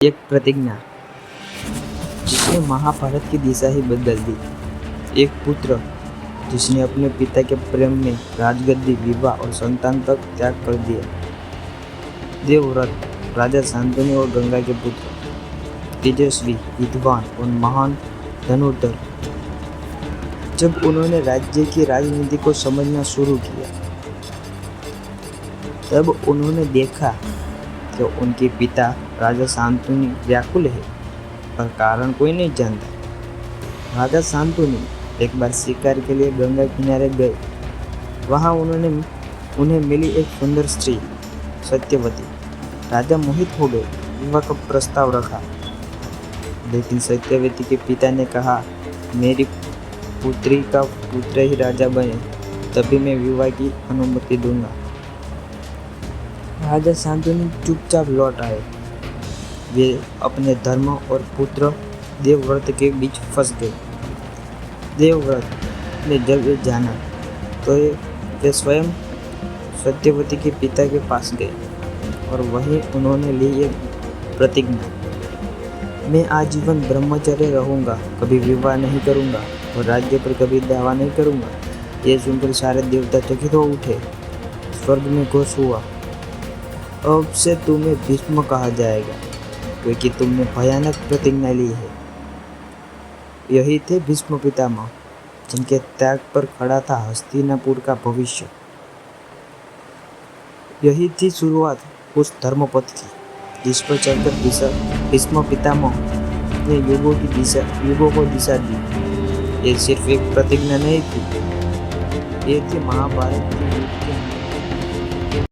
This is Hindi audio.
एक प्रतिज्ञा जिसने महाभारत की दिशा ही बदल दी। एक पुत्र जिसने अपने पिता के प्रेम में राजगद्दी, विवाह और संतान तक त्याग कर दिया। देवव्रत राजा शांतनु और गंगा के पुत्र, तेजस्वी, विद्वान और महान धनुर्धर। जब उन्होंने राज्य की राजनीति को समझना शुरू किया, तब उन्होंने देखा कि उनके पिता राजा शांतनु व्याकुल है, पर कारण कोई नहीं जानता। राजा शांतनु एक बार शिकार के लिए गंगा किनारे गए। वहां उन्हें मिली एक सुंदर स्त्री, सत्यवती। राजा मोहित हो गए, विवाह का प्रस्ताव रखा, लेकिन सत्यवती के पिता ने कहा, मेरी पुत्री का पुत्र ही राजा बने, तभी मैं विवाह की अनुमति दूंगा। राजा शांतनु चुपचाप लौट आए। वे अपने धर्म और पुत्र देवव्रत के बीच फंस गए। देवव्रत ने जब ये जाना तो वे स्वयं सत्यवती के पिता के पास गए और वहीं उन्होंने ली एक प्रतिज्ञा, मैं आजीवन ब्रह्मचर्य रहूंगा, कभी विवाह नहीं करूंगा और राज्य पर कभी दावा नहीं करूंगा। ये सुनकर सारे देवता चकित हो उठे। स्वर्ग में घोष हुआ, अब से तुम्हें भीष्म कहा जाएगा, क्योंकि तुमने भयानक प्रतिज्ञा ली है। यही थे भीष्म पितामह, जिनके त्याग पर खड़ा था हस्तिनापुर का भविष्य। यही थी शुरुआत उस धर्मपथ की, जिस पर चलकर भीष्म पितामह ने युगों को दिशा दी। ये सिर्फ एक प्रतिज्ञा नहीं थी, ये थी महाभारत की